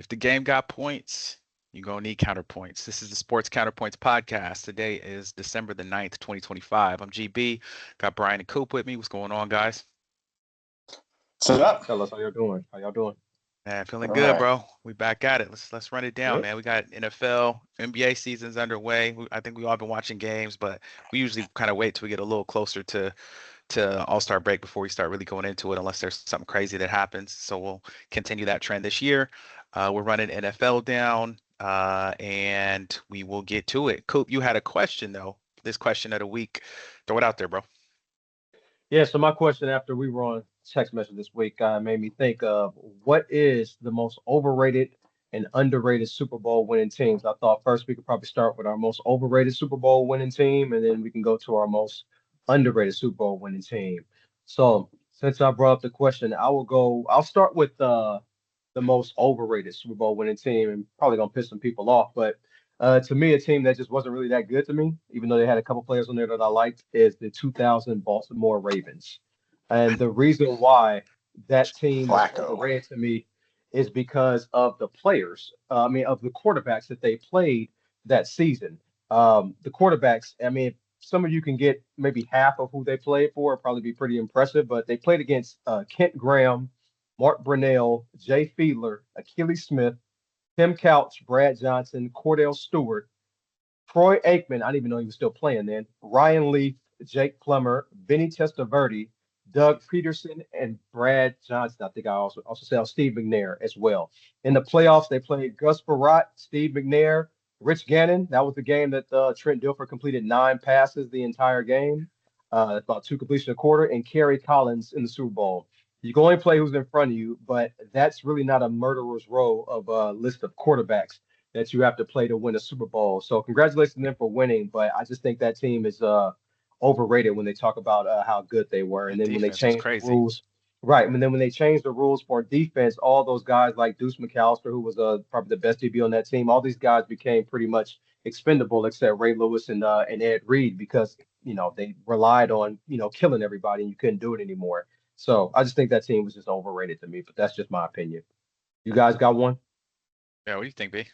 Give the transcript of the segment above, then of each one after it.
the game got points, you're going to need counterpoints. This is the Sports Counterpoints podcast. Today is December the 9th, 2025. I'm GB. Got Brian and Coop with me. What's going on, guys? Set up. Tell us how y'all doing. How y'all doing? Man, feeling All good, right. bro. We back at it. Let's run it down, Good. man. We got NFL, NBA season's underway. I think we all been watching games, but we usually kind of wait till we get a little closer to All-Star break before we start really going into it, unless there's something crazy that happens. So we'll continue that trend this year. We're running NFL down, and we will get to it. Coop, you had a question though. This question of the week. Throw it out there, bro. Yeah, so my question after we were on text message this week made me think of what is the most overrated and underrated Super Bowl winning teams. I thought first we could probably start with our most overrated Super Bowl winning team, and then we can go to our most underrated Super Bowl winning team. So since I brought up the question, I'll start with the most overrated Super Bowl winning team, and probably gonna piss some people off. But to me, a team that just wasn't really that good to me, even though they had a couple players on there that I liked, is the 2000 Baltimore Ravens. And the reason why that team was Flacco. overrated to me is because of the players. Of the quarterbacks that they played that season. The quarterbacks. Some of you can get maybe half of who they played for, it'd probably be pretty impressive. But they played against Kent Graham, Mark Brunell, Jay Fiedler, Achilles Smith, Tim Couch, Brad Johnson, Cordell Stewart, Troy Aikman. I didn't even know he was still playing then. Ryan Leaf, Jake Plummer, Vinny Testaverde, Doug Peterson, and Brad Johnson. I think I also said Steve McNair as well. In the playoffs, they played Gus Barat, Steve McNair, Rich Gannon. That was the game that Trent Dilfer completed 9 passes the entire game, about 2 completions a quarter, and Kerry Collins in the Super Bowl. You can only play who's in front of you, but that's really not a murderer's row of a list of quarterbacks that you have to play to win a Super Bowl. So congratulations to them for winning, but I just think that team is overrated when they talk about how good they were. And That then when they defense was changed the crazy. rules, right? And then when they changed the rules for defense, all those guys like Deuce McAllister, who was probably the best DB on that team, all these guys became pretty much expendable except Ray Lewis and Ed Reed because they relied on killing everybody and you couldn't do it anymore. So I just think that team was just overrated to me, but that's just my opinion. You guys got one? Yeah, what do you think, B?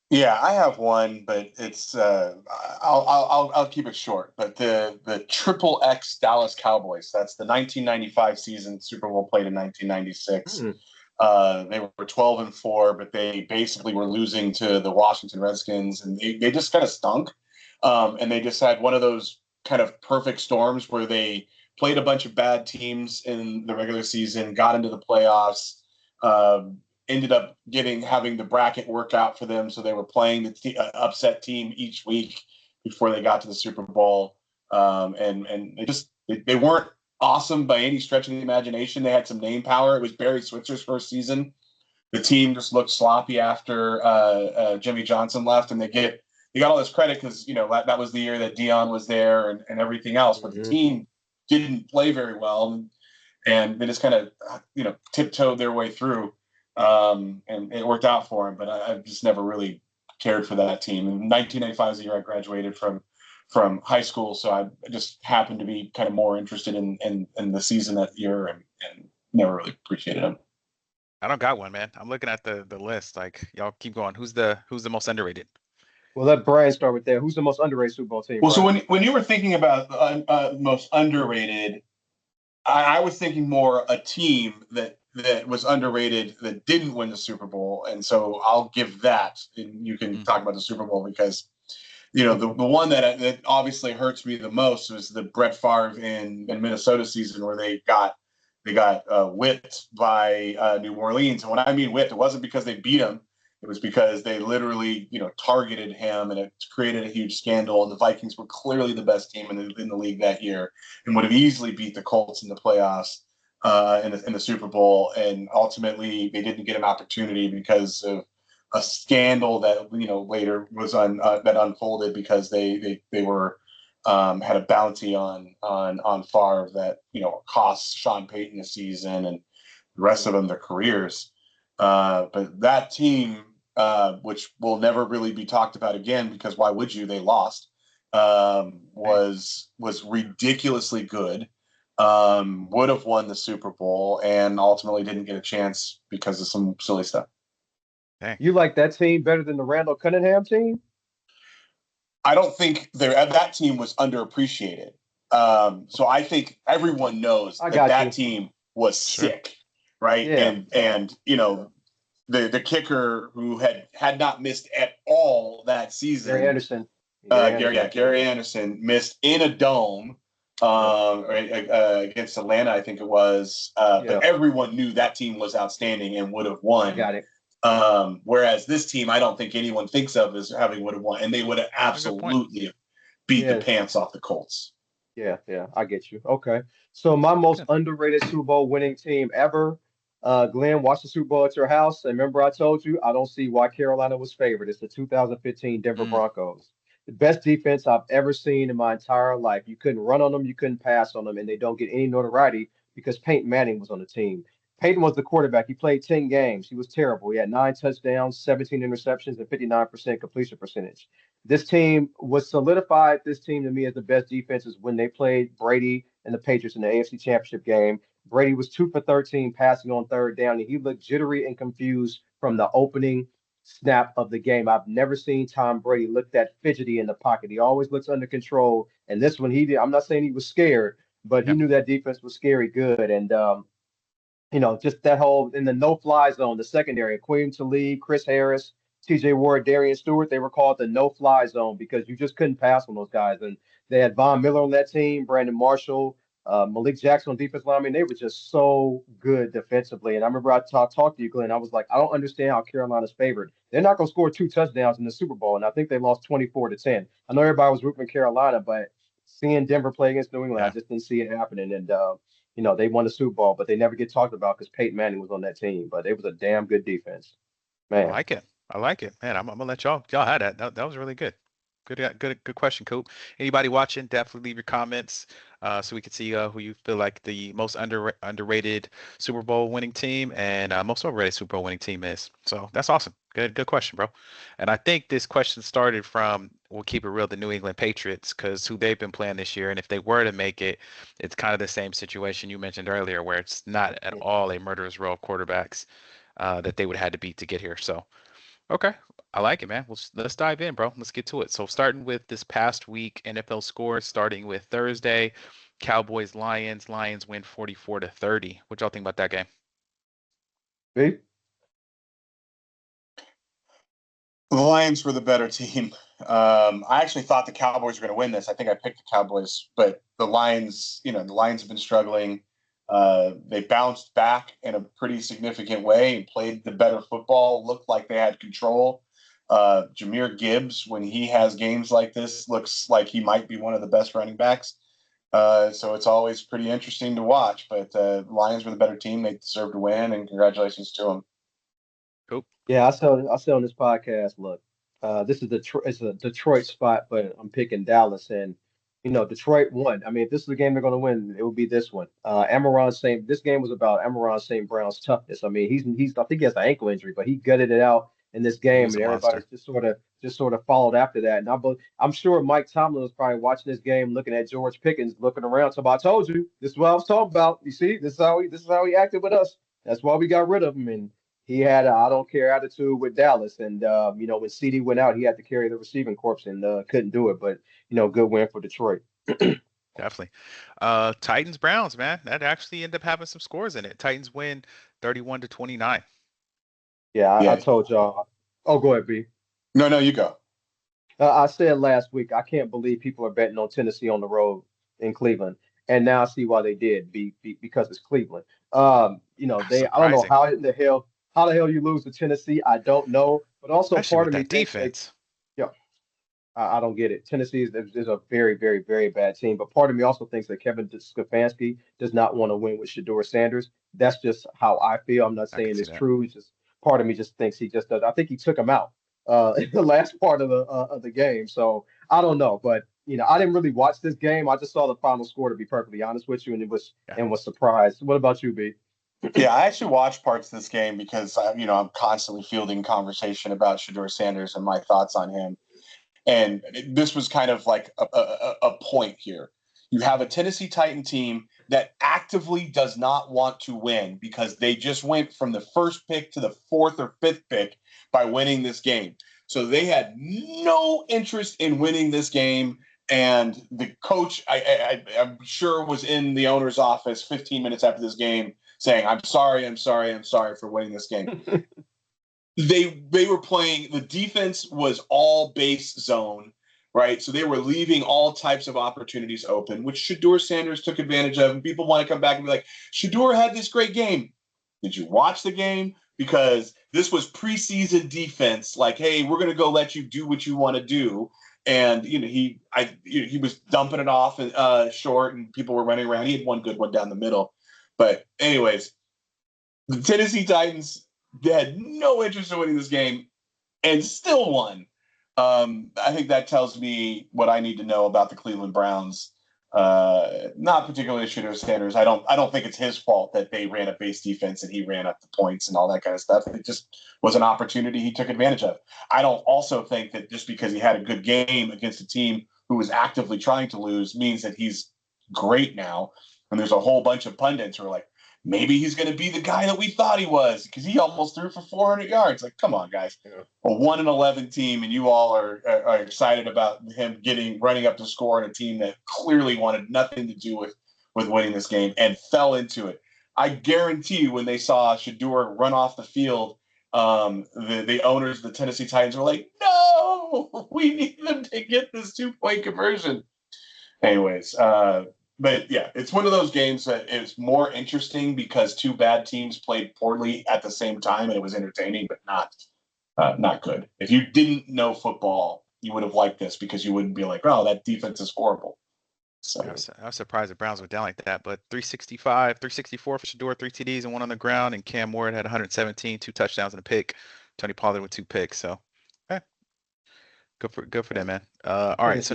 Yeah, I have one, but it's I'll keep it short. But the triple X Dallas Cowboys. That's the 1995 season. Super Bowl played in 1996. Hmm. They were 12-4, but they basically were losing to the Washington Redskins, and they just kind of stunk. And they just had one of those kind of perfect storms where they played a bunch of bad teams in the regular season, got into the playoffs, ended up having the bracket work out for them, so they were playing the upset team each week before they got to the Super Bowl. And they weren't awesome by any stretch of the imagination. They had some name power. It was Barry Switzer's first season. The team just looked sloppy after Jimmy Johnson left, and they got all this credit because that was the year that Dion was there and everything else. But the Hmm. team didn't play very well, and they just kind of tiptoed their way through, and it worked out for them. But I just never really cared for that team. And 1995 is the year I graduated from high school, so I just happened to be kind of more interested in the season that year, and never really appreciated them. I don't got one, man. I'm looking at the list. Like, y'all keep going. Who's the most underrated? Well, let Brian start with that. Who's the most underrated Super Bowl team, Well, so Brian? when you were thinking about most underrated, I was thinking more a team that was underrated that didn't win the Super Bowl, and so I'll give that, and you can Mm. talk about the Super Bowl because the one that obviously hurts me the most was the Brett Favre in Minnesota season where they got whipped by New Orleans. And when I mean whipped, it wasn't because they beat him. It was because they literally, targeted him, and it created a huge scandal. And the Vikings were clearly the best team in the league that year, and would have easily beat the Colts in the playoffs, in the Super Bowl. And ultimately, they didn't get an opportunity because of a scandal that later was that unfolded because they were had a bounty on Favre that cost Sean Payton a season and the rest of them their careers. But that team, which will never really be talked about again because why would you? They lost. Was ridiculously good. Would have won the Super Bowl and ultimately didn't get a chance because of some silly stuff. Dang. You like that team better than the Randall Cunningham team? I don't think that team was underappreciated. So I think everyone knows I that got that you. team was Sure. sick, right? Yeah, And the kicker who had not missed at all that Gary season, Anderson. Gary Anderson. Gary Anderson missed in a dome Yep. against Atlanta, I think it was. Yeah, But everyone knew that team was outstanding and would have I won. got it. Whereas this team, I don't think anyone thinks of as having would have won, and they would have A good point. absolutely beat the Yeah, pants off the Colts. yeah, I get you. Okay. So my most Good. underrated Super Bowl winning team ever. Glenn watched the Super Bowl at your house. And remember, I told you I don't see why Carolina was favored. It's the 2015 Denver Mm, Broncos. The best defense I've ever seen in my entire life. You couldn't run on them, you couldn't pass on them, and they don't get any notoriety because Peyton Manning was on the team. Peyton was the quarterback. He played 10 games. He was terrible. He had 9 touchdowns, 17 interceptions, and 59% completion percentage. This team was solidified. This team to me as the best defenses when they played Brady and the Patriots in the AFC Championship game. Brady was 2 for 13 passing on third down, and he looked jittery and confused from the opening snap of the game. I've never seen Tom Brady look that fidgety in the pocket. He always looks under control. And this one, he did. I'm not saying he was scared, but he yep. knew that defense was scary good. And just that whole in the no-fly zone, the secondary, Queen Talib, Chris Harris, T.J. Ward, Darian Stewart, they were called the no-fly zone because you just couldn't pass on those guys. And they had Von Miller on that team, Brandon Marshall, Malik Jackson on defense line. I mean, they were just so good defensively. And I remember I talked to you, Glenn. I was like, I don't understand how Carolina's favored. They're not going to score 2 touchdowns in the Super Bowl, and I think they lost 24-10. I know everybody was rooting for Carolina, but seeing Denver play against New England, I Yeah. just didn't see it happening. And they won the Super Bowl, but they never get talked about because Peyton Manning was on that team. But it was a damn good defense, I man. like it. I like it, man. I'm gonna let y'all had that. That was really good. Good question, Coop. Anybody watching, definitely leave your comments so we can see who you feel like the most underrated Super Bowl winning team and most overrated Super Bowl winning team is. So that's awesome. Good question, bro. And I think this question started from, we'll keep it real, the New England Patriots, because who they've been playing this year, and if they were to make it, it's kind of the same situation you mentioned earlier, where it's not at Yeah. all a murderer's row of quarterbacks that they would have had to beat to get here. So. Okay. I like it, man. Let's dive in, bro. Let's get to it. So starting with this past week, NFL scores, starting with Thursday, Cowboys Lions. Lions win 44-30. What y'all think about that game? See? The Lions were the better team. I actually thought the Cowboys were going to win this. I think I picked the Cowboys, but the Lions, the Lions have been struggling. They bounced back in a pretty significant way and played the better football, looked like they had control. Jahmyr Gibbs, when he has games like this, looks like he might be one of the best running backs. So it's always pretty interesting to watch. But Lions were the better team. They deserve to win, and congratulations to them. Cool. Yeah, I said on this podcast, look, this is it's a Detroit spot, but I'm picking Dallas, and Detroit won. I mean, if this is the game they're going to win, it would be this one. This game was about Amaron St. Brown's toughness. I mean, I think he has an ankle injury, but he gutted it out in this He game, was a and everybody monster. just sort of followed after that. And I'm sure Mike Tomlin was probably watching this game, looking at George Pickens, looking around. So I told you, this is what I was talking about. You see, this is how he acted with us. That's why we got rid of him, and he had a I don't care attitude with Dallas. And when CD went out, he had to carry the receiving corps and couldn't do it. But good win for Detroit. Definitely. Titans Browns, man. That actually ended up having some scores in it. Titans win 31-29. Yeah, I Yeah. told y'all. Oh, go ahead, B. No, you go. I said last week, I can't believe people are betting on Tennessee on the road in Cleveland, and now I see why they did. Because it's Cleveland. I don't know Surprising. how the hell you lose to Tennessee. I don't know, but also Especially part with of me that thinks they, defense. yeah, I don't get it. Tennessee is a very, very, very bad team. But part of me also thinks that Kevin Stefanski does not want to win with Shador Sanders. That's just how I feel. I'm not I can saying see it's that. true. It's just part of me just thinks he just does. I think he took him out in the last part of the game. So I don't know. But I didn't really watch this game. I just saw the final score to be perfectly honest with you, Yeah. and was surprised. What about you, B? Yeah, I actually watched parts of this game because I'm constantly fielding conversation about Shador Sanders and my thoughts on him. And this was kind of like a point here. You have a Tennessee Titan team that actively does not want to win because they just went from the first pick to the fourth or fifth pick by winning this game. So they had no interest in winning this game. And the coach, I'm sure, was in the owner's office 15 minutes after this game saying, I'm sorry for winning this game. They were playing, the defense was all base zone, right? So they were leaving all types of opportunities open, which Shedeur Sanders took advantage of. And people want to come back and be like, Shedeur had this great game. Did you watch the game? Because this was preseason defense. Like, hey, we're going to go let you do what you want to do. And he was dumping it off short, and people were running around. He had one good one down the middle. But anyways, the Tennessee Titans, they had no interest in winning this game and still won. I think that tells me what I need to know about the Cleveland Browns. Not particularly Shedeur Sanders. I don't think it's his fault that they ran a base defense and he ran up the points and all that kind of stuff. It just was an opportunity he took advantage of. I don't also think that just because he had a good game against a team who was actively trying to lose means that he's great now. And there's a whole bunch of pundits who are like, maybe he's going to be the guy that we thought he was because he almost threw for 400 yards. Like, come on, guys. Yeah. A 1-11 team, and you all are excited about him running up the score in a team that clearly wanted nothing to do with winning this game and fell into it. I guarantee you when they saw Shedeur run off the field, the owners of the Tennessee Titans were like, no, we need them to get this 2-point conversion. Anyways, but yeah, it's one of those games that is more interesting because two bad teams played poorly at the same time, and it was entertaining, but not good. If you didn't know football, you would have liked this because you wouldn't be like, "Oh, that defense is horrible." So I was surprised the Browns were down like that, but 364 for Shedeur, 3 TDs and 1 on the ground, and Cam Ward had 117, 2 touchdowns and a pick. Tony Pollard with 2 picks. So, good for them, man. All right, so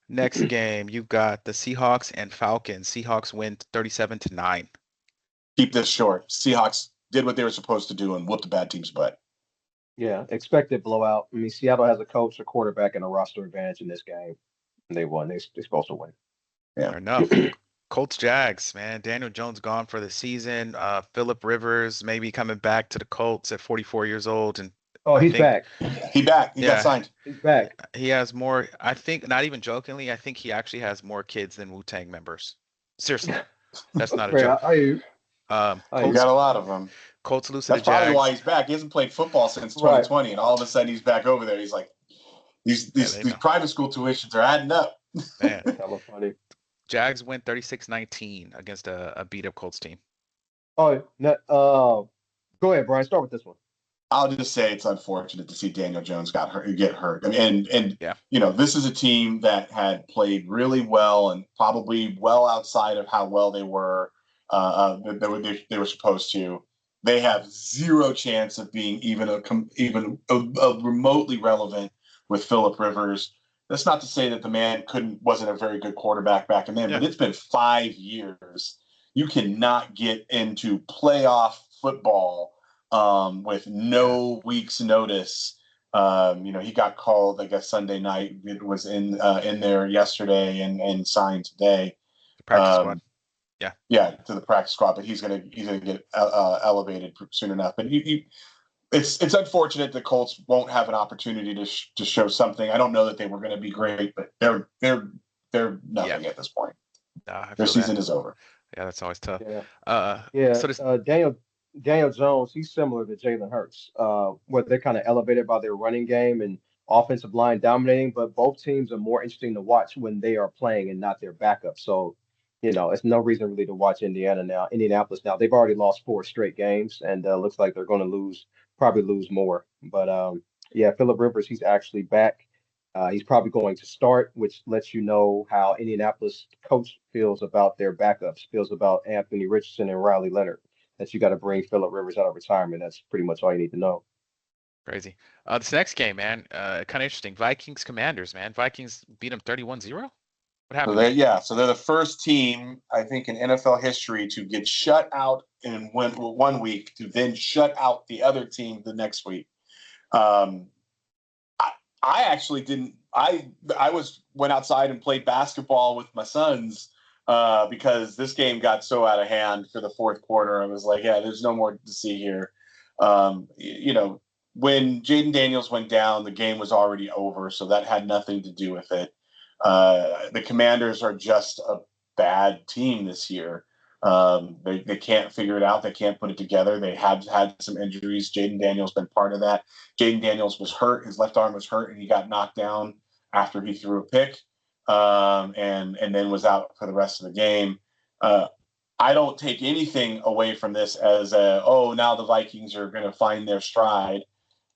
next game, you've got the Seahawks and Falcons. Seahawks win 37-9. Keep this short. Seahawks did what they were supposed to do and whooped the bad team's butt. Yeah, expected blowout. I mean, Seattle has a coach, a quarterback, and a roster advantage in this game. And they won. They're supposed to win. Yeah. Fair enough. Colts Jags, man. Daniel Jones gone for the season. Phillip Rivers maybe coming back to the Colts at 44 years old. And he's back. He got signed. He's back. He has more, I think, not even jokingly, I think he actually has more kids than Wu-Tang members. Seriously. That's not a joke. He got a lot of them. Colts lose to the Jags. That's probably why he's back. He hasn't played football since 2020, and all of a sudden he's back over there. He's like, these private school tuitions are adding up. Man, hella funny. Jags win 36-19 against a beat-up Colts team. Go ahead, Brian. Start with this one. I'll just say it's unfortunate to see Daniel Jones get hurt. And yeah. This is a team that had played really well and probably well outside of how well they were they were supposed to. They have zero chance of being even remotely relevant with Phillip Rivers. That's not to say that the man wasn't a very good quarterback back then, but it's been 5 years. You cannot get into playoff football with no week's notice. He got called, I guess, Sunday night. It was in there yesterday and signed today. The practice squad. Yeah, to the practice squad, but he's gonna get elevated soon enough. But it's unfortunate the Colts won't have an opportunity to show something. I don't know that they were going to be great, but they're nothing at this point. Their season is over. Yeah, that's always tough. So Daniel Jones, he's similar to Jalen Hurts, where they're kind of elevated by their running game and offensive line dominating, but both teams are more interesting to watch when they are playing and not their backup. So, it's no reason really to watch Indianapolis now. They've already lost 4 straight games, and looks like they're going to probably lose more. But Phillip Rivers, he's actually back. He's probably going to start, which lets you know how Indianapolis coach feels about their backups, feels about Anthony Richardson and Riley Leonard. That you got to bring Phillip Rivers out of retirement. That's pretty much all you need to know. Crazy. This next game, man, kind of interesting. Vikings Commanders, man. Vikings beat them 31-0. What happened? So they're the first team, I think, in NFL history to get shut out in one week to then shut out the other team the next week. I actually didn't. I went outside and played basketball with my sons because this game got so out of hand for the fourth quarter. I was like, yeah, there's no more to see here. When Jaden Daniels went down, the game was already over, so that had nothing to do with it. The Commanders are just a bad team this year. They can't figure it out. They can't put it together. They have had some injuries. Jaden Daniels been part of that. Jaden Daniels was hurt. His left arm was hurt, and he got knocked down after he threw a pick, and then was out for the rest of the game. I don't take anything away from this as now the Vikings are going to find their stride.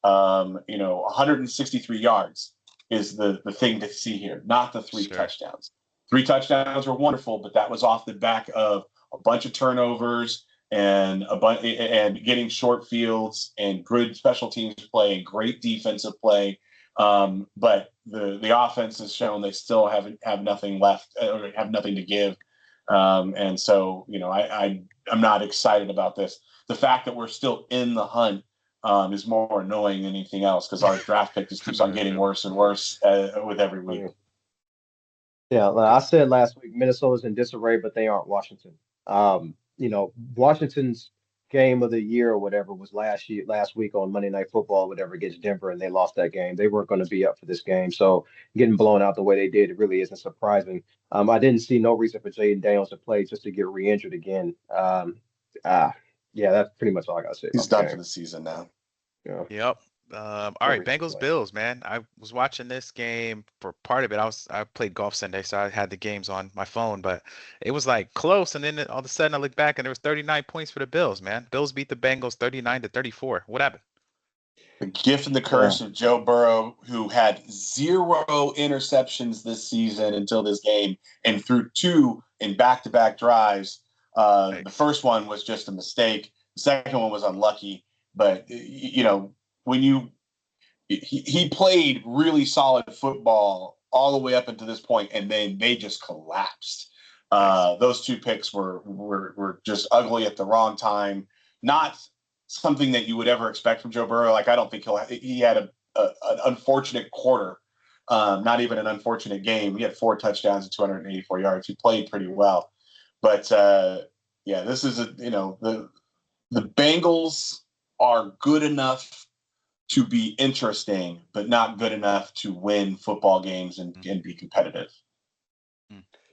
163 yards is the thing to see here, not the three touchdowns. 3 touchdowns were wonderful, but that was off the back of a bunch of turnovers and and getting short fields and good special teams play and great defensive play. But the offense has shown they still have nothing left or have nothing to give. And so, I'm not excited about this. The fact that we're still in the hunt is more annoying than anything else because our draft pick just keeps on getting worse and worse with every week. Yeah, like I said last week, Minnesota's in disarray, but they aren't Washington. Washington's game of the year or whatever was last week on Monday Night Football, whatever, against Denver, and they lost that game. They weren't going to be up for this game, so getting blown out the way they did, it really isn't surprising. I didn't see no reason for Jaden Daniels to play just to get re-injured again. Yeah, that's pretty much all I got to say. He's done for the season now. Yeah. Yep. All right, Bengals Bills, man. I was watching this game for part of it. I played golf Sunday, so I had the games on my phone, but it was like close, and then all of a sudden I looked back and there was 39 points for the Bills, man. Bills beat the Bengals 39-34. What happened? The gift and the curse of Joe Burrow, who had 0 interceptions this season until this game and threw 2 in back-to-back drives. The first one was just a mistake. The second one was unlucky. But, when he played really solid football all the way up until this point, and then they just collapsed. Those 2 picks were just ugly at the wrong time. Not something that you would ever expect from Joe Burrow. Like, I don't think he had an unfortunate quarter, not even an unfortunate game. He had 4 touchdowns and 284 yards. He played pretty well. But, this is the Bengals are good enough to be interesting, but not good enough to win football games and be competitive.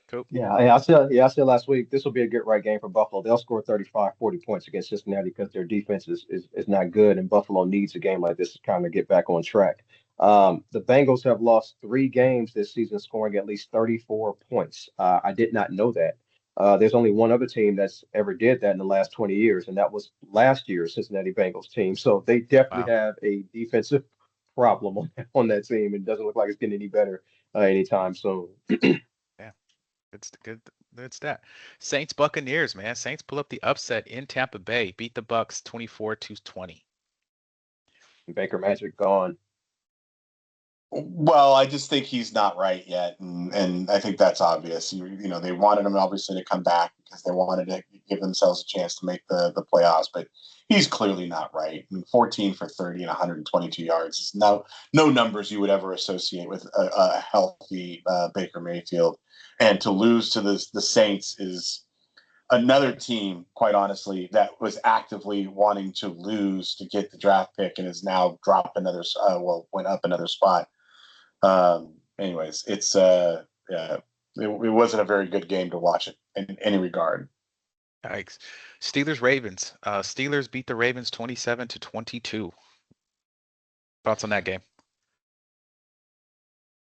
Cool. I said last week, this will be a get right game for Buffalo. They'll score 35, 40 points against Cincinnati because their defense is not good, and Buffalo needs a game like this to kind of get back on track. The Bengals have lost 3 games this season, scoring at least 34 points. I did not know that. There's only one other team that's ever did that in the last 20 years, and that was last year's Cincinnati Bengals team. So they definitely have a defensive problem on that team. It doesn't look like it's getting any better anytime soon. Yeah, it's good. It's that. Saints Buccaneers, man. Saints pull up the upset in Tampa Bay, beat the Bucks 24-20. Baker Magic gone. Well, I just think he's not right yet, and I think that's obvious. They wanted him obviously to come back because they wanted to give themselves a chance to make the playoffs, but he's clearly not right. 14 for 30 and 122 yards is no numbers you would ever associate with a healthy Baker Mayfield, and to lose to the Saints is another team, quite honestly, that was actively wanting to lose to get the draft pick and is now dropped went up another spot. Anyways, it wasn't a very good game to watch it in any regard. Yikes. Steelers Ravens. Steelers beat the Ravens 27-22. Thoughts on that game?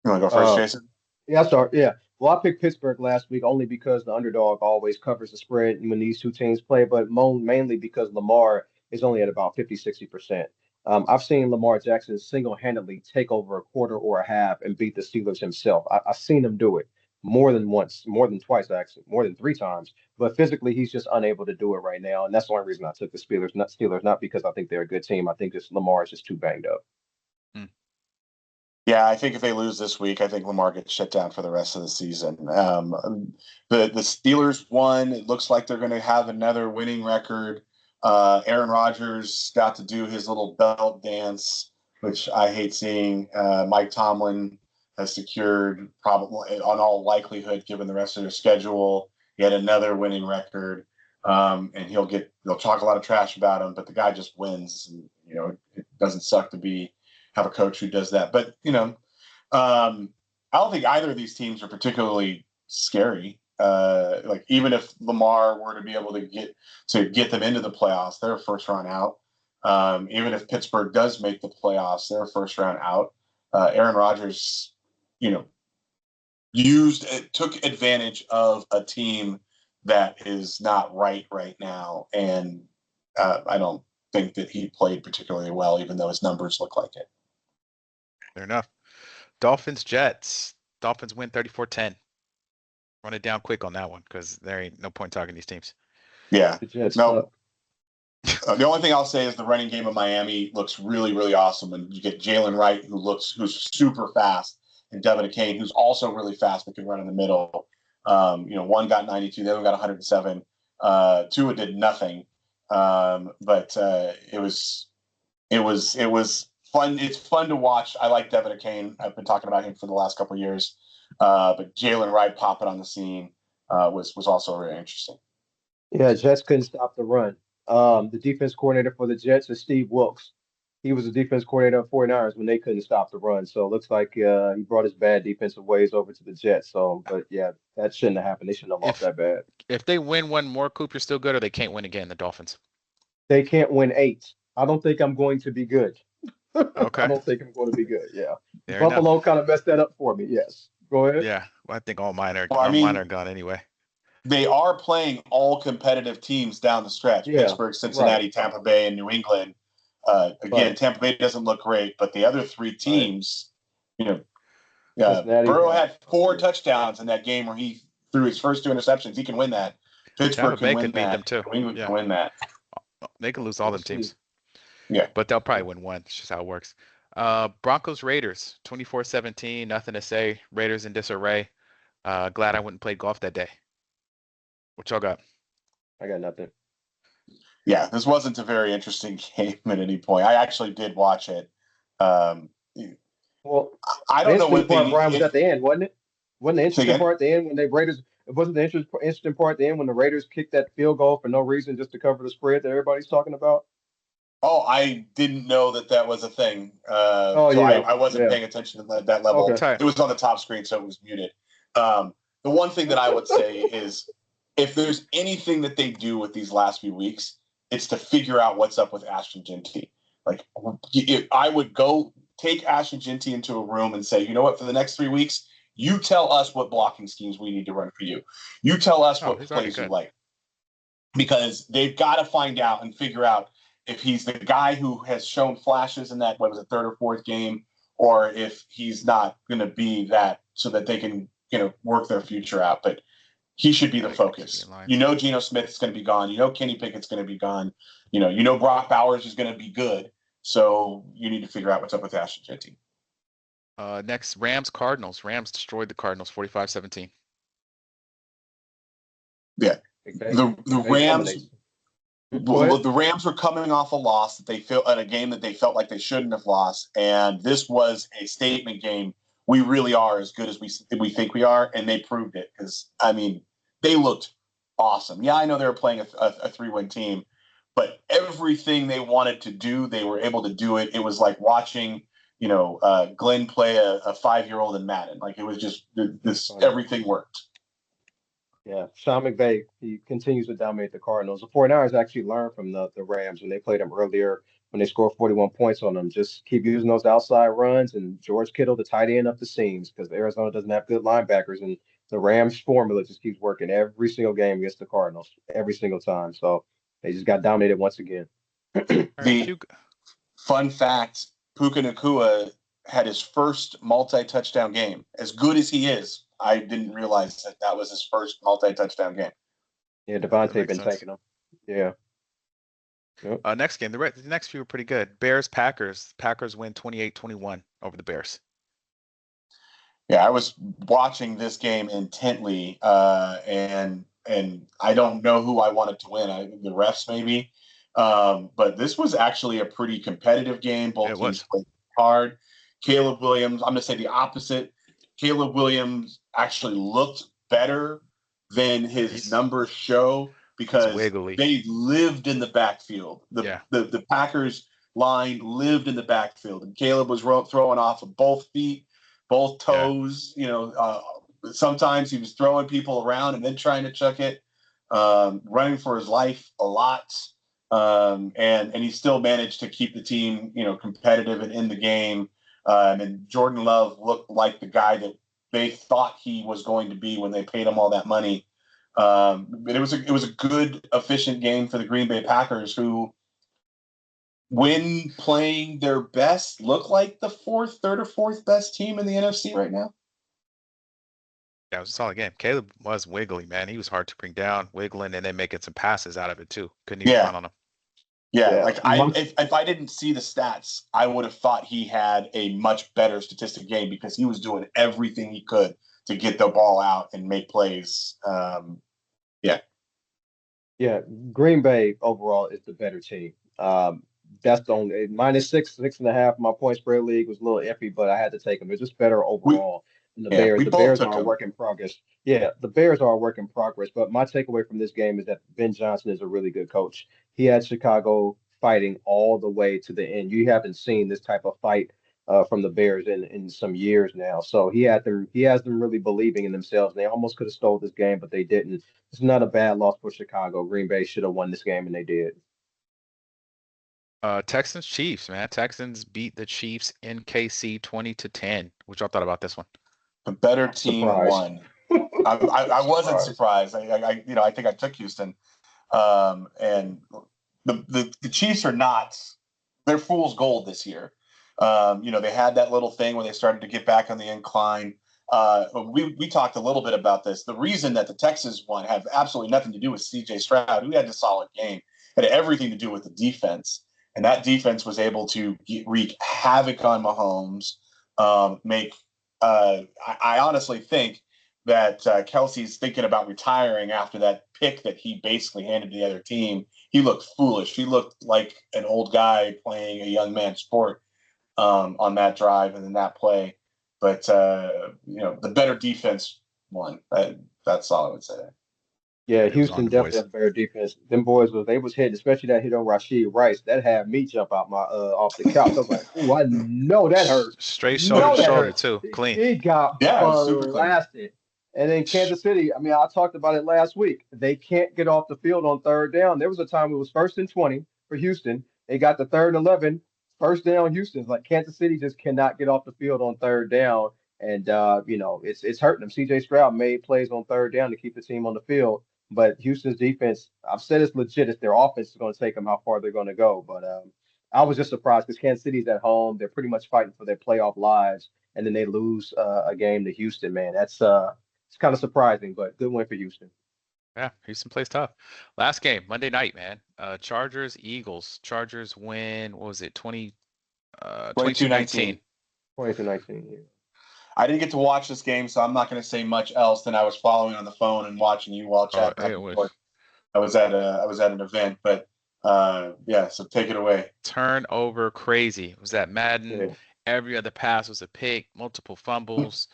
You want to go first, Jason? Yeah, sorry. Yeah. Well, I picked Pittsburgh last week only because the underdog always covers the spread when these 2 teams play, but mainly because Lamar is only at about 50-60%. I've seen Lamar Jackson single-handedly take over a quarter or a half and beat the Steelers himself. I've seen him do it more than once, more than twice, actually, more than 3 times. But physically, he's just unable to do it right now, and that's the only reason I took the Steelers, not because I think they're a good team. I think just Lamar is just too banged up. Yeah, I think if they lose this week, I think Lamar gets shut down for the rest of the season. The Steelers won. It looks like they're going to have another winning record. Aaron Rodgers got to do his little belt dance, which I hate seeing. Mike Tomlin has secured, probably on all likelihood, given the rest of their schedule, He had another winning record, and they'll talk a lot of trash about him, but the guy just wins. And, it doesn't suck to have a coach who does that. But I don't think either of these teams are particularly scary. Like even if Lamar were to be able to get them into the playoffs, they're a first round out. Even if Pittsburgh does make the playoffs, they're a first round out. Aaron Rodgers, took advantage of a team that is not right now, and I don't think that he played particularly well, even though his numbers look like it. Fair enough. Dolphins, Jets. Dolphins win 34-10. Run it down quick on that one because there ain't no point talking these teams. Yeah. The Jets No. The only thing I'll say is the running game of Miami looks really, really awesome. And you get Jalen Wright, who's super fast, and Devin Kane, who's also really fast but can run in the middle. One got 92, the other got 107. Tua did nothing. But it was fun. It's fun to watch. I like Devin Kane. I've been talking about him for the last couple of years. But Jalen Wright popping on the scene was also very interesting. Yeah, Jets couldn't stop the run. The defense coordinator for the Jets is Steve Wilks. He was the defense coordinator of 49ers when they couldn't stop the run. So it looks like he brought his bad defensive ways over to the Jets. So, but yeah, that shouldn't have happened. They shouldn't have lost that bad. If they win one more, Coop, you're still good, or they can't win again, the Dolphins? They can't win 8. I don't think I'm going to be good. Okay. I don't think I'm going to be good. Yeah. Fair Buffalo enough. kind of messed that up for me. Yes. Go ahead. Yeah. Well, I think all mine are gone anyway. They are playing all competitive teams down the stretch. Yeah, Pittsburgh, Cincinnati, right. Tampa Bay, and New England. Right. Tampa Bay doesn't look great, but the other three teams, Cincinnati, Burrow yeah. had 4 touchdowns in that game where he threw his first 2 interceptions. He can win that. Pittsburgh Tampa Bay can win could beat that. them too. New England Yeah. can win that. They can lose all We'll them see. teams. Yeah. But they'll probably win one. It's just how it works. Broncos, Raiders, 24-17. Nothing to say. Raiders in disarray. Glad I went and played golf that day. What y'all got? I got nothing. Yeah, this wasn't a very interesting game at any point. I actually did watch it. Well, I don't know what part, Brian, was at the end, wasn't it? Wasn't the interesting again? part at the end when the Raiders? It wasn't the interesting part at the end when the Raiders kicked that field goal for no reason, just to cover the spread that everybody's talking about. Oh, I didn't know that was a thing. Oh, so yeah. I wasn't paying attention to that level. Okay. It was on the top screen, so it was muted. The one thing that I would say is if there's anything that they do with these last few weeks, it's to figure out what's up with Ashton Genty. Like, if I would go take Ashton Genty into a room and say, you know what, for the next 3 weeks, you tell us what blocking schemes we need to run for you. You tell us what plays you like. Because they've got to find out and figure out if he's the guy who has shown flashes in that, third or fourth game, or if he's not going to be that, so that they can, work their future out. But he should be the focus. Geno Smith is going to be gone. Kenny Pickett's going to be gone. Brock Bowers is going to be good. So you need to figure out what's up with Ashton Genty. Next, Rams, Cardinals. Rams destroyed the Cardinals 45-17. Yeah. The Rams. Well, the Rams were coming off a loss that they felt in a game that they felt like they shouldn't have lost, and this was a statement game. We really are as good as we think we are, and they proved it because they looked awesome. Yeah, I know they were playing a 3-win team, but everything they wanted to do, they were able to do it. It was like watching Glenn play a 5-year-old in Madden. Like it was just everything worked. Yeah, Sean McVay, he continues to dominate the Cardinals. The 49ers actually learned from the Rams when they played them earlier, when they scored 41 points on them. Just keep using those outside runs and George Kittle to tight end up the seams because Arizona doesn't have good linebackers. And the Rams formula just keeps working every single game against the Cardinals, every single time. So they just got dominated once again. The fun fact, Puka Nacua had his first multi-touchdown game. As good as he is, I didn't realize that was his first multi-touchdown game. Yeah, Devontae been taking them. Yeah. Yep. Next game, the next few were pretty good. Bears, Packers. Packers win 28-21 over the Bears. Yeah, I was watching this game intently, and I don't know who I wanted to win. The refs maybe, but this was actually a pretty competitive game. Both teams played hard. Caleb Williams, I'm going to say the opposite. Caleb Williams actually looked better than his numbers show, He's because wiggly. they lived in the backfield. The Packers line lived in the backfield, and Caleb was throwing off of both feet, both toes. Sometimes he was throwing people around and then trying to chuck it, running for his life a lot. And he still managed to keep the team, competitive and in the game. And Jordan Love looked like the guy that they thought he was going to be when they paid him all that money. But it was a good, efficient game for the Green Bay Packers, who, when playing their best, look like the third or fourth best team in the NFC right now. Yeah, it was a solid game. Caleb was wiggly, man. He was hard to bring down, wiggling, and then making some passes out of it too. Couldn't even run on him. Yeah, like if I didn't see the stats, I would have thought he had a much better statistic game, because he was doing everything he could to get the ball out and make plays. Yeah, Green Bay overall is the better team. That's the only minus 6.5. My point spread league was a little iffy, but I had to take them. They're just better overall than the Bears. We The both Bears took are a them. work in progress. Yeah, the Bears are a work in progress. But my takeaway from this game is that Ben Johnson is a really good coach. He had Chicago fighting all the way to the end. You haven't seen this type of fight from the Bears in some years now. So he has them really believing in themselves. They almost could have stole this game, but they didn't. It's not a bad loss for Chicago. Green Bay should have won this game, and they did. Texans Chiefs, man. Texans beat the Chiefs in KC 20-10. What y'all thought about this one? The better team won. I wasn't surprised. I think I took Houston. And the Chiefs are not. They're fool's gold this year. They had that little thing where they started to get back on the incline. We talked a little bit about this. The reason that the Texans won had absolutely nothing to do with C.J. Stroud, who had a solid game. It had everything to do with the defense. And that defense was able to wreak havoc on Mahomes. I honestly think that Kelsey's thinking about retiring after that pick that he basically handed to the other team. He looked foolish. He looked like an old guy playing a young man's sport on that drive and in that play. But, the better defense won. That's all I would say. Yeah, Houston definitely has better defense. Them boys they was hitting, especially that hit on Rashid Rice. That had me jump out my off the couch. I was like, "Oh, I know that hurt. Straight shoulder to shoulder too, clean." He got blasted. And in Kansas City, I mean, I talked about it last week. They can't get off the field on third down. There was a time it was 1st and 20 for Houston. They got the 3rd and 11, first down. Houston's like Kansas City just cannot get off the field on third down, and it's hurting them. C.J. Stroud made plays on third down to keep the team on the field. But Houston's defense, I've said it's legit. It's their offense is going to take them how far they're going to go. But I was just surprised because Kansas City's at home. They're pretty much fighting for their playoff lives, and then they lose a game to Houston. Man, that's it's kind of surprising, but good win for Houston. Yeah, Houston plays tough. Last game, Monday night, man. Chargers, Eagles. Chargers win, what was it, 22-19. 22-19, yeah. I didn't get to watch this game, so I'm not going to say much else than I was following on the phone and watching you all chat. I was at an event, but so take it away. Turnover crazy. It was that Madden. Yeah. Every other pass was a pick, multiple fumbles.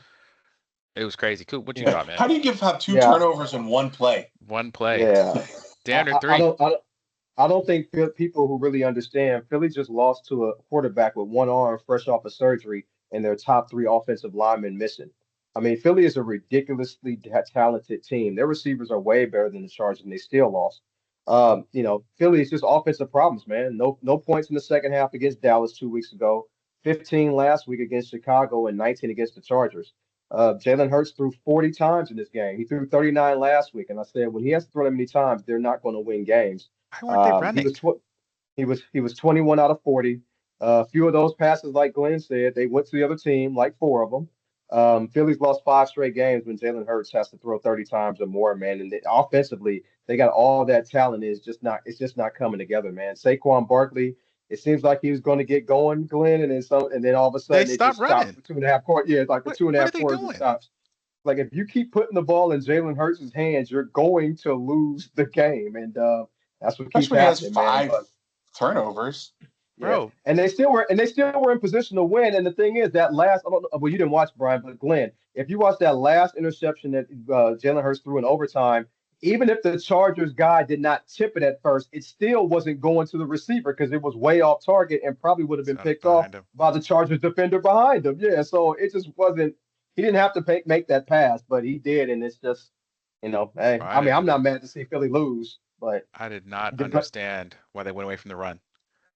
It was crazy. Coop, what you thought, man? How do you have two turnovers in one play? One play. Yeah. Down to 3. I don't think people who really understand Philly just lost to a quarterback with one arm fresh off of surgery and their top 3 offensive linemen missing. I mean, Philly is a ridiculously talented team. Their receivers are way better than the Chargers, and they still lost. Philly is just offensive problems, man. No points in the second half against Dallas 2 weeks ago, 15 last week against Chicago, and 19 against the Chargers. Jalen Hurts threw 40 times in this game. He threw 39 last week, and I said when he has to throw that many times, they're not going to win games. Why weren't they running? He was 21 out of 40. A few of those passes, like Glenn said, they went to the other team, like 4 of them. Philly's lost 5 straight games when Jalen Hurts has to throw 30 times or more, man. And offensively, they got all that talent. It's just not coming together, man. Saquon Barkley, it seems like he was going to get going, Glenn, and then all of a sudden it just stopped for 2.5 quarters. Yeah, it's like for 2.5 quarters it stops. Like if you keep putting the ball in Jalen Hurts' hands, you're going to lose the game, and that's what keeps happening, man. 5 but turnovers. Yeah, bro. and they still were in position to win. And the thing is, that last, I don't know, well, you didn't watch Brian, but Glenn, if you watch that last interception that Jalen Hurts threw in overtime, even if the Chargers guy did not tip it at first, it still wasn't going to the receiver because it was way off target and probably would have been Son picked off behind him. by the Chargers defender behind him. Yeah, so it just wasn't. He didn't have to make that pass, but he did, and it's just, hey, Bro, I mean, I'm not mad to see Philly lose, but I did not but understand why they went away from the run.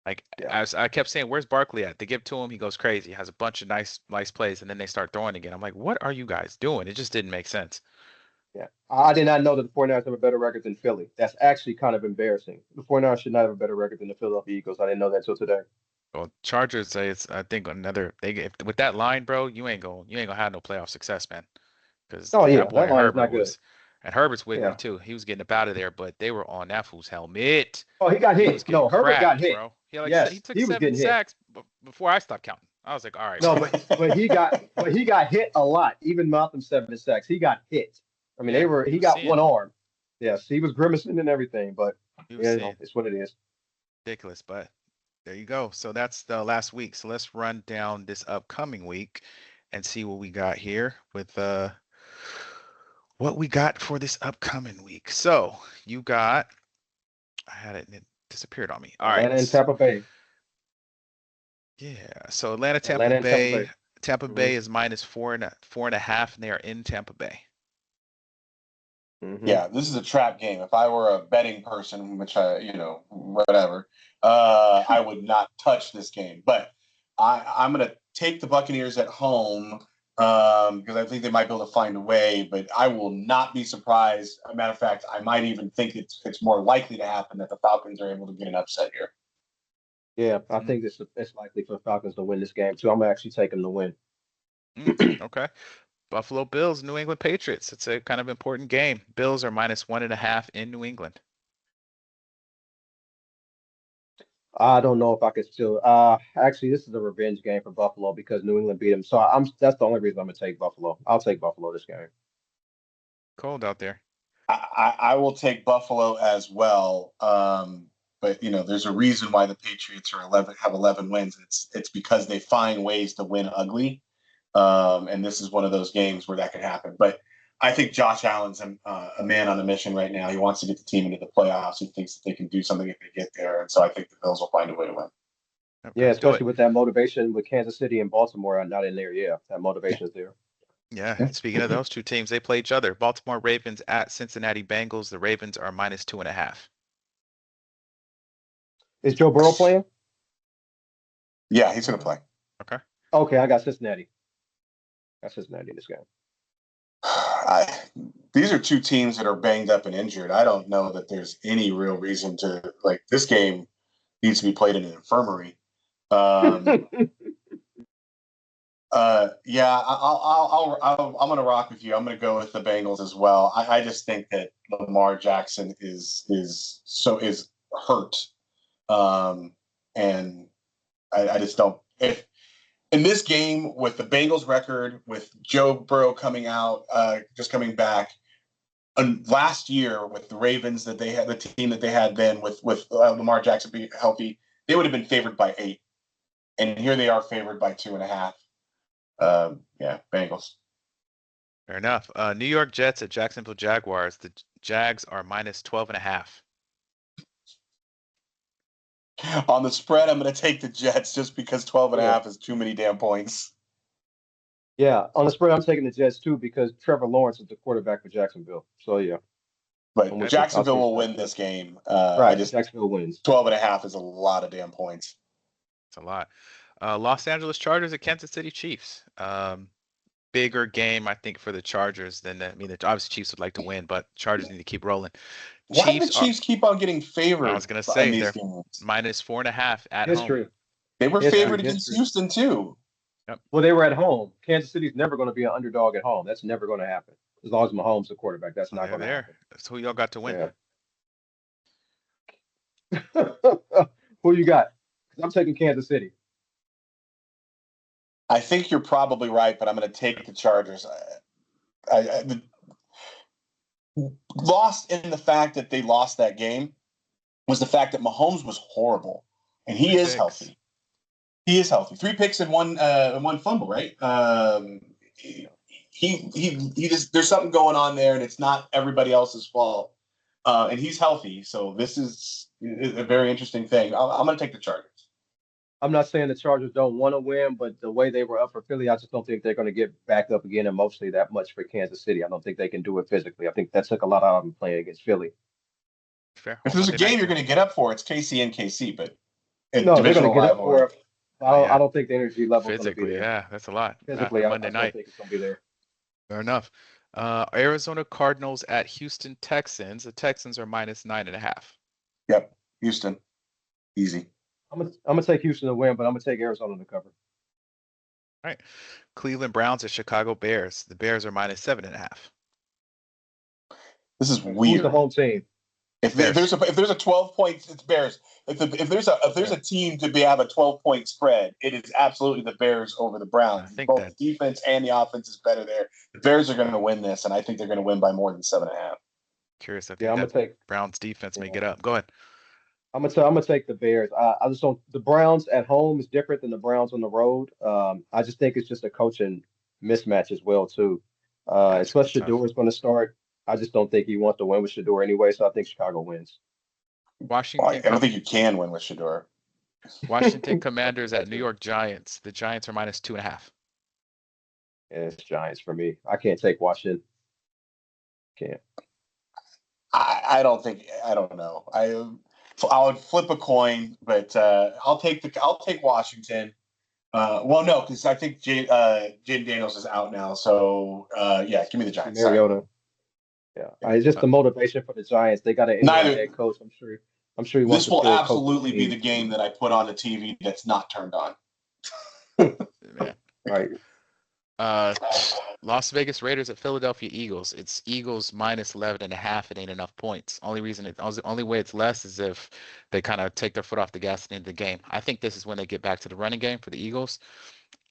Like yeah. I kept saying, "Where's Barkley at?" They give to him, he goes crazy, has a bunch of nice plays, and then they start throwing again. I'm like, "What are you guys doing?" It just didn't make sense. Yeah. I did not know that the 49ers have a better record than Philly. That's actually kind of embarrassing. The 49ers should not have a better record than the Philadelphia Eagles. I didn't know that until today. Well, Chargers say it's I think another they if, with that line, bro, you ain't gonna have no playoff success, man. Because Oh, that yeah. boy That line is Herbert not good. was, and Herbert's wiggling Yeah. too. He was getting up out of there, but they were on that fool's helmet. Oh, he got He was hit. getting No, Herbert got cracked, hit. bro. He Yes, took he was seven getting hit. sacks before I stopped counting. I was like, all right, No, bro. but he got hit a lot. Even Malcolm 7 sacks. He got hit. I mean, Yeah, he he was got seeing, one arm. Yes, he was grimacing and everything, but he was yeah, seeing it's what it is. ridiculous, but there you go. So that's the last week. So let's run down this upcoming week and see what we got here with what we got for this upcoming week. So you got, I had it and it disappeared on me. All Atlanta and right. Tampa Bay. Yeah. So Atlanta, Tampa Atlanta and Tampa Bay. Bay. Tampa hmm Bay is minus four and a half, and they are in Tampa Bay. hmm Yeah, this is a trap game. If I were a betting person, which whatever, I would not touch this game. But I'm going to take the Buccaneers at home because I think they might be able to find a way. But I will not be surprised. As a matter of fact, I might even think it's more likely to happen that the Falcons are able to get an upset here. Yeah, I Mm, think it's likely for the Falcons to win this game too. I'm gonna actually take them to win. okay. Buffalo Bills, New England Patriots. It's a kind of important game. Bills are minus 1.5 in New England. I don't know if I could still. Actually, this is a revenge game for Buffalo because New England beat them. So I'm. That's the only reason I'm gonna take Buffalo. I'll take Buffalo this game. Cold out there. I will take Buffalo as well. But there's a reason why the Patriots are 11 wins. It's because they find ways to win ugly. And this is one of those games where that could happen. But I think Josh Allen's a man on a mission right now. He wants to get the team into the playoffs. He thinks that they can do something if they get there. And so I think the Bills will find a way to win. Yeah, Okay, do it. especially with that motivation with Kansas City and Baltimore are not in there. Yeah, that motivation is there. Yeah, and speaking of those two teams, they play each other. Baltimore Ravens at Cincinnati Bengals. The Ravens are minus 2.5. Is Joe Burrow playing? Yeah, he's going to play. Okay. Okay, I got Cincinnati. Got Cincinnati in this game. These are two teams that are banged up and injured. I don't know that there's any real reason to this game needs to be played in an infirmary. Um, yeah, I'm going to rock with you. I'm going to go with the Bengals as well. I just think that Lamar Jackson is hurt, and I just don't. If in this game with the Bengals record, with Joe Burrow coming out, just coming back, and last year with the Ravens that they had, the team that they had then with Lamar Jackson being healthy, they would have been favored by 8, and here they are favored by 2.5. Yeah, Bengals. Fair enough. New York Jets at Jacksonville Jaguars. The Jags are minus 12.5. On the spread, I'm going to take the Jets just because 12 and a Yeah. half is too many damn points. Yeah, on the spread, I'm taking the Jets too because Trevor Lawrence is the quarterback for Jacksonville. So yeah, But I'll Jacksonville switch will that. win this game. Right, Jacksonville wins. 12 and a half is a lot of damn points. It's a lot. Los Angeles Chargers at Kansas City Chiefs. Bigger game, I think, for the Chargers than I mean, the obviously Chiefs would like to win, but Chargers need to keep rolling. Why do the Chiefs are. Chiefs keep on getting I favored was gonna in say these they're games? minus 4.5 at home. History, They were Yeah. favored against history. Houston too. Yep. Well, they were at home. Kansas City's never going to be an underdog at home. That's never going to happen. As long as Mahomes is the quarterback, that's So not they're going to there. happen. That's who y'all got to win. Yeah. Who you got? 'Cause I'm taking Kansas City. I think you're probably right, but I'm going to take the Chargers. Lost in the fact that they lost that game was the fact that Mahomes was horrible. and he is healthy. He is healthy. 3 picks and one fumble, right? He just there's something going on there, and it's not everybody else's fault. And he's healthy, so this is a very interesting thing. I'm going to take the Chargers. I'm not saying the Chargers don't want to win, but the way they were up for Philly, I just don't think they're going to get back up again emotionally that much for Kansas City. I don't think they can do it physically. I think that took a lot out of them playing against Philly. Fair. If there's a game you're going to get up for, it's KC and KC, but no, they're going to get up for it. I don't think the energy level is going to be there. Yeah, that's a lot. Physically, Monday I night. don't think it's going to be there. Fair enough. Arizona Cardinals at Houston Texans. The Texans are -9.5. Yep, Houston, easy. I'm gonna take Houston to win, but I'm gonna take Arizona to cover. All right. Cleveland Browns at Chicago Bears. The Bears are -7.5. This is weird. Who's the home team? If there's a 12 points, it's Bears. If there's a team to have a 12-point spread, it is absolutely the Bears over the Browns. I think both the defense and the offense is better there. The Bears are going to win this, and I think they're going to win by more than 7.5. Curious. I think I'm gonna take Browns defense may get up. Go ahead. I'm gonna take the Bears. I just don't. The Browns at home is different than the Browns on the road. I just think it's just a coaching mismatch as well too. Especially Shador is going to start. I just don't think he wants to win with Shador anyway, so I think Chicago wins. Washington. I don't think you can win with Shador. Washington Commanders at New York Giants. The Giants are -2.5. Yeah, it's Giants for me. I can't take Washington. Can't. I don't know. I would flip a coin, but I'll take Washington. Well, no, because I think Jaden Daniels is out now. So yeah, give me the Giants. Mariota. Yeah, it's just the motivation for the Giants. They got an head coach. I'm sure he wants. This will absolutely be the game that I put on the TV that's not turned on. Man. Right. Las Vegas Raiders at Philadelphia Eagles. It's Eagles -11.5. It ain't enough points. Only way it's less is if they kind of take their foot off the gas at the end of the game. I think this is when they get back to the running game for the Eagles.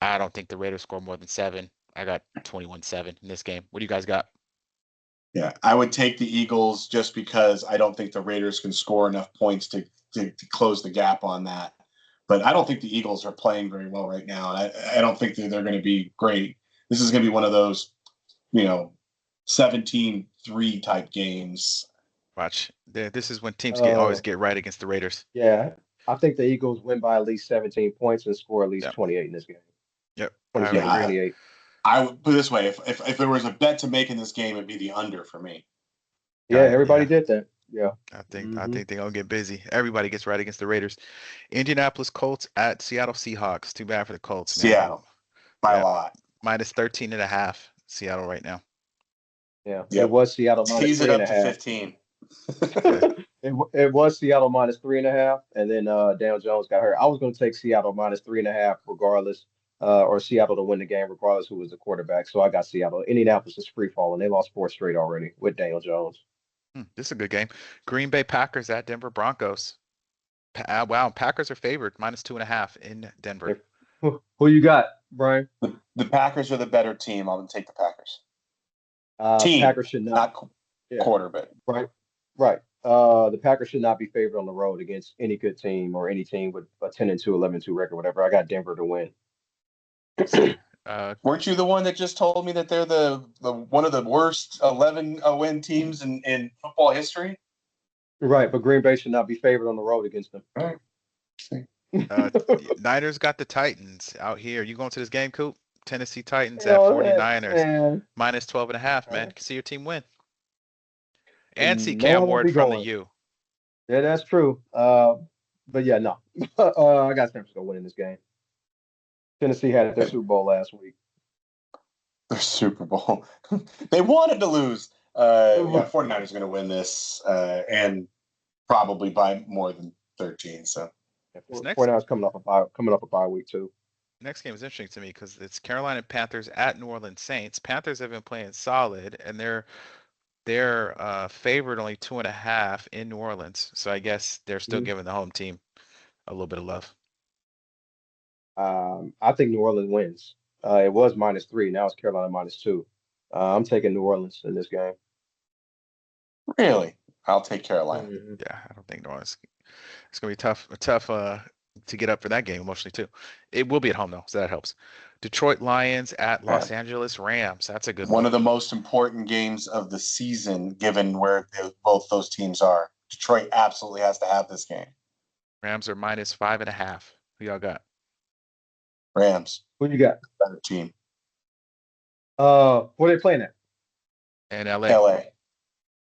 I don't think the Raiders score more than 7. I got 21-7 in this game. What do you guys got? Yeah, I would take the Eagles just because I don't think the Raiders can score enough points to close the gap on that. But I don't think the Eagles are playing very well right now. I don't think that they're going to be great. This is going to be one of those, 17-3 type games. Watch. This is when teams always get right against the Raiders. Yeah, I think the Eagles win by at least 17 points and score at least 28 in this game. Yep. 28. I would put it this way: if there was a bet to make in this game, it'd be the under for me. Yeah, everybody did that. Yeah. I think they're gonna get busy. Everybody gets right against the Raiders. Indianapolis Colts at Seattle Seahawks. Too bad for the Colts, man. Seattle by a lot. -13.5. Seattle right now. Yeah. It was Seattle tease it up to 15. It was Seattle -3.5, and then Daniel Jones got hurt. I was going to take Seattle -3.5 regardless, or Seattle to win the game regardless who was the quarterback. So I got Seattle. Indianapolis is free falling. They lost 4 straight already with Daniel Jones. This is a good game. Green Bay Packers at Denver Broncos. Wow, Packers are favored -2.5 in Denver. Who you got, Brian? The Packers are the better team. I'm going to take the Packers. Team, Packers should not quarterback. Right. The Packers should not be favored on the road against any good team or any team with a 10-2, 11-2 record, whatever. I got Denver to win. Weren't you the one that just told me that they're the one of the worst 11-win teams in football history? Right, but Green Bay should not be favored on the road against them. All right. Niners got the Titans out here. You going to this game, Coop? Tennessee Titans at 49ers -12.5. Man, you can see your team win and see Cam Ward from the U. Yeah, that's true. But yeah, no. I got San Francisco winning this game. Tennessee had their Super Bowl last week. Their Super Bowl. They wanted to lose. 49ers are going to win this, and probably by more than 13. So 49ers coming up a bye week too. Next game is interesting to me because it's Carolina Panthers at New Orleans Saints. Panthers have been playing solid, and they're favored only 2.5 in New Orleans. So I guess they're still giving the home team a little bit of love. I think New Orleans wins. It was -3. Now it's Carolina -2. I'm taking New Orleans in this game. Really? I'll take Carolina. Yeah, I don't think New Orleans. It's gonna be tough. A tough to get up for that game emotionally too. It will be at home though, so that helps. Detroit Lions at Yeah. Los Angeles Rams. That's a good One one. of the most important games of the season, given where both those teams are. Detroit absolutely has to have this game. Rams are -5.5. Who y'all got? Rams, Who you got? better team. Where they playing at? And LA LA.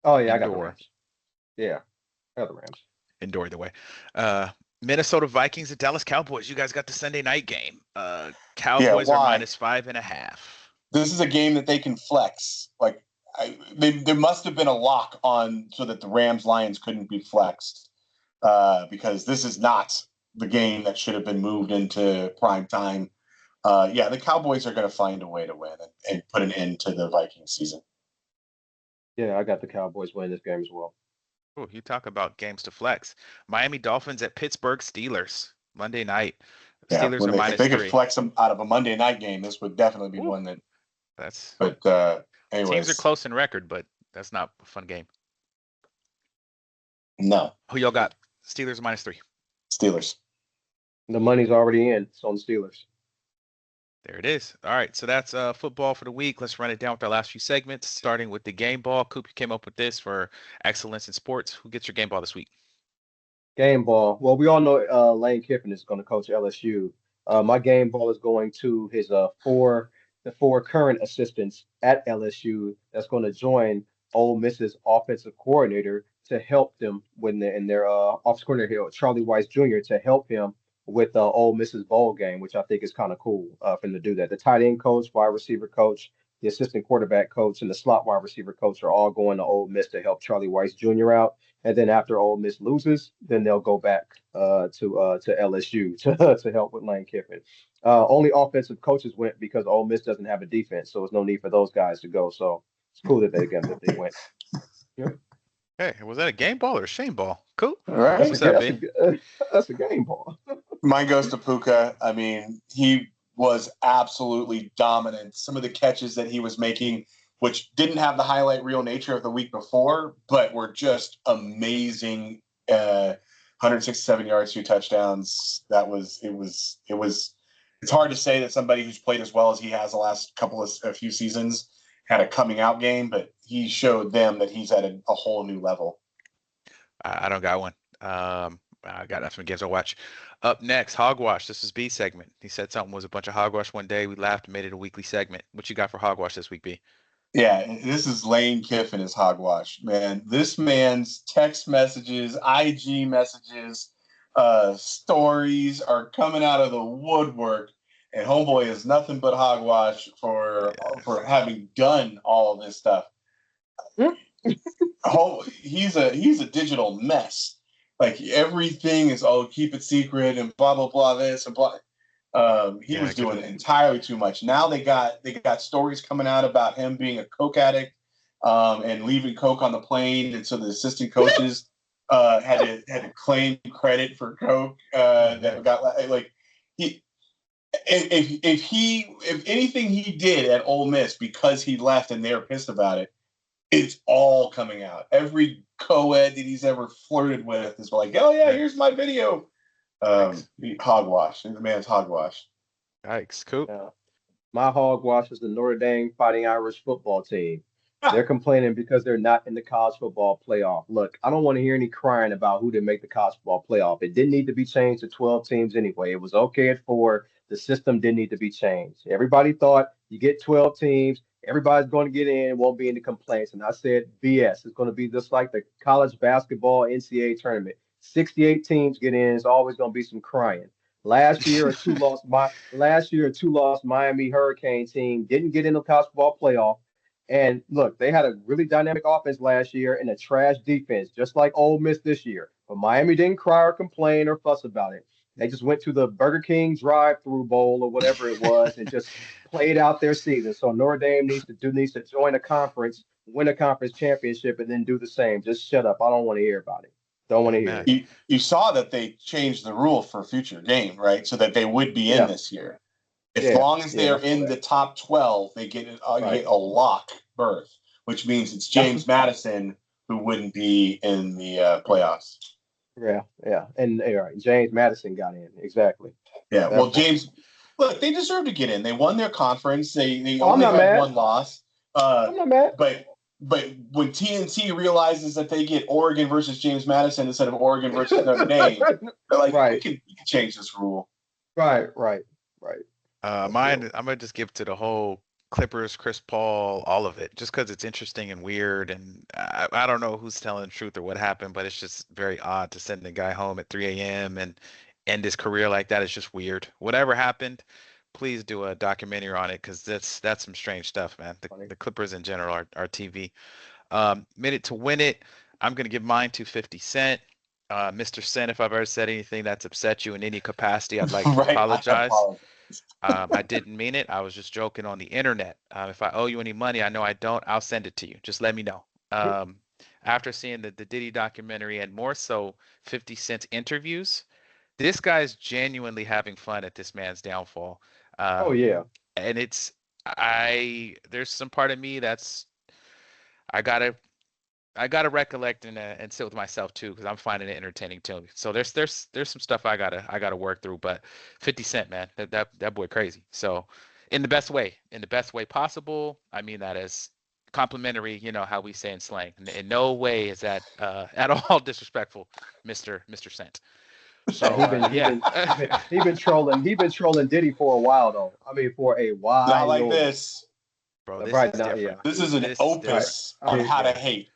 Oh yeah, I got the indoor. Rams. Yeah, I got the Rams. Indoor either way. Uh, Minnesota Vikings at Dallas Cowboys. You guys got the Sunday night game. Yeah, Cowboys are why? -5.5. This is a game that they can flex. Like there must have been a lock on so that the Rams Lions couldn't be flexed because this is not the game that should have been moved into prime time. Yeah, the Cowboys are going to find a way to win and put an end to the Viking season. Yeah, I got the Cowboys winning this game as well. Ooh, you talk about games to flex. Miami Dolphins at Pittsburgh Steelers. Monday night. Yeah, Steelers are if they could -3. flex them out of a Monday night game, this would definitely be Ooh, one that. that's But teams are anyways, close in record, but that's not a fun game. no Who y'all got? Steelers -3. Steelers. The money's already in. It's on the Steelers. There it is. All right, so that's football for the week. Let's run it down with our last few segments, starting with the game ball. Coop, you came up with this for excellence in sports. Who gets your game ball this week? Game ball. Well, we all know Lane Kiffin is going to coach LSU. My game ball is going to his the four current assistants at LSU that's going to join Ole Miss's offensive coordinator to help them when they're in their offensive coordinator here, Charlie Weiss Jr. to help him with Ole Miss's bowl game, which I think is kind of cool for him to do that. The tight end coach, wide receiver coach, the assistant quarterback coach, and the slot wide receiver coach are all going to Ole Miss to help Charlie Weiss Jr. out. And then after Ole Miss loses, then they'll go back to LSU to help with Lane Kiffin. Only offensive coaches went because Ole Miss doesn't have a defense, so there's no need for those guys to go. So it's cool that they went. Yep. Hey, was that a game ball or a shame ball? Cool. All right. What's up, B? That's a game ball. Mine goes to Puka. I mean, he was absolutely dominant. Some of the catches that he was making, which didn't have the highlight reel nature of the week before, but were just amazing. 167 yards, 2 touchdowns. It's hard to say that somebody who's played as well as he has the last a few seasons had a coming out game, but he showed them that he's at a whole new level. I don't got one. I got some games I'll watch. Up next, Hogwash. This is B segment. He said something was a bunch of hogwash one day. We laughed and made it a weekly segment. What you got for Hogwash this week, B? Yeah, this is Lane Kiffin is hogwash, man. This man's text messages, IG messages, stories are coming out of the woodwork, and homeboy is nothing but hogwash for having done all of this stuff. He's a digital mess. Like everything is keep it secret and blah blah blah this and blah. He was doing entirely too much. Now they got stories coming out about him being a coke addict and leaving coke on the plane, and so the assistant coaches had to claim credit for coke that got like he. If anything he did at Ole Miss because he left and they were pissed about it, it's all coming out. Every co-ed that he's ever flirted with is like, oh yeah, here's my video. Hogwash. The man's hogwash. Yikes, cool. My hogwash is the Notre Dame Fighting Irish football team. They're complaining because they're not in the college football playoff. Look, I don't want to hear any crying about who didn't make the college football playoff. It didn't need to be changed to 12 teams anyway. It was okay at 4. The system didn't need to be changed. Everybody thought you get 12 teams, everybody's going to get in, won't be any complaints. And I said, BS. It's going to be just like the college basketball NCAA tournament. 68 teams get in. It's always going to be some crying. Last year, a two lost Miami Hurricane team didn't get in the college football playoff. And look, they had a really dynamic offense last year and a trash defense, just like Ole Miss this year. But Miami didn't cry or complain or fuss about it. They just went to the Burger King drive-through bowl or whatever it was and just played out their season. So Notre Dame needs to join a conference, win a conference championship, and then do the same. Just shut up. I don't want to hear about it. Don't want to hear it. You saw that they changed the rule for future game, right? So that they would be in this year. As long as they're in the top 12, they get a lock berth, which means it's James Madison who wouldn't be in the playoffs. Yeah. And James Madison got in. Exactly. Yeah. That Well, part. James, look, they deserve to get in. They won their conference. They Oh, I'm only not had mad. one loss. Uh, I'm not mad. but but when TNT realizes that they get Oregon versus James Madison instead of Oregon versus Notre Dame, they're like, Right. we can change this rule. Right. That's Mine, real. I'm gonna just give to the whole Clippers, Chris Paul, all of it, just because it's interesting and weird, and I don't know who's telling the truth or what happened, but it's just very odd to send the guy home at 3 a.m. and end his career like that. It's just weird. Whatever happened, please do a documentary on it because that's some strange stuff, man. The Funny. the Clippers in general are TV. Minute to win it, I'm gonna give mine to 50 Cent. Mr. Cent, if I've ever said anything that's upset you in any capacity, I'd like to Right? I apologize. apologize. I didn't mean it. I was just joking on the internet. If I owe you any money, I know I don't. I'll send it to you. Just let me know. Um, After seeing the Diddy documentary and more so 50 Cent's interviews, this guy's genuinely having fun at this man's downfall. Oh Um, yeah. and there's some part of me that's, I gotta I gotta recollect and sit with myself too because I'm finding it entertaining too. So there's some stuff I gotta work through. But 50 Cent, man, that boy crazy. So in the best way possible. I mean that as complimentary, how we say in slang. In no way is that at all disrespectful, Mister Cent. And So yeah, he been trolling Diddy for a while though. I mean, for a Not like while. this. bro, this Right is now, different. yeah. This is an This is Right. different. opus I on mean, how to Yeah, hate.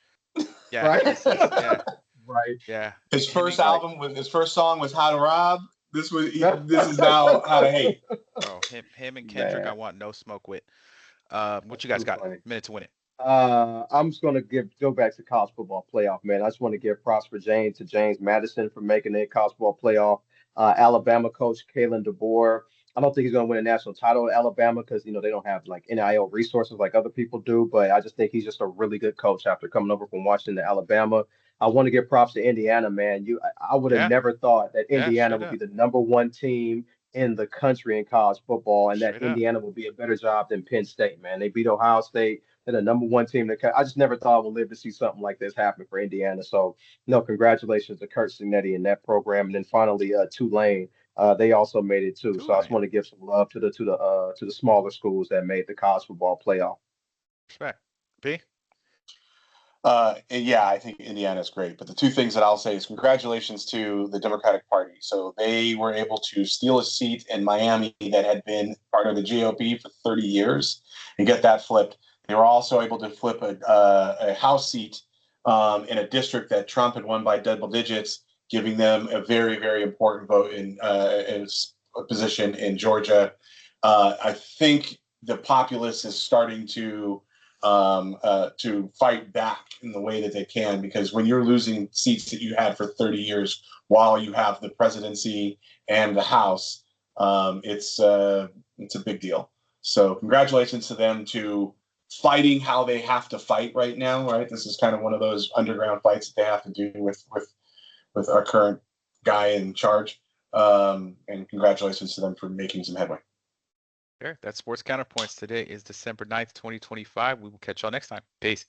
yeah. right. This is yeah, Right. yeah. His Him first and Right. album was his first song was "How to Rob." This is now how to hate. bro, him and Kendrick, I Man, want no smoke with. What that's you guys too got? funny. Minute to win it. I'm just gonna go back to college football playoff, man. I just want to give props for James Madison for making the college football playoff. Alabama coach Kalen DeBoer. I don't think he's gonna win a national title at Alabama because they don't have like NIL resources like other people do. But I just think he's just a really good coach after coming over from Washington to Alabama. I want to give props to Indiana, man. I would have Yeah, never thought that yeah, Indiana straight would be up, the number one team in the country in college football, and that straight up. Indiana would be a better job than Penn State, man. They beat Ohio State. They're the number one team. I just never thought I would live to see something like this happen for Indiana. So, no, congratulations to Kurt Signetti in that program. And then finally, Tulane, they also made it too. So I just Tulane, want to give some love to the smaller schools that made the college football playoff. respect. B. And yeah, I think Indiana's great. But the two things that I'll say is congratulations to the Democratic Party. So they were able to steal a seat in Miami that had been part of the GOP for 30 years and get that flipped. They were also able to flip a House seat in a district that Trump had won by double digits, giving them a very, very important vote in a position in Georgia. I think the populace is starting to fight back in the way that they can, because when you're losing seats that you had for 30 years while you have the presidency and the House, it's a big deal. So congratulations to them to fighting how they have to fight right now. Right, this is kind of one of those underground fights that they have to do with our current guy in charge. And congratulations to them for making some headway. Sure. That's Sports Counterpoints. Today is December 9th, 2025. We will catch y'all next time. Peace.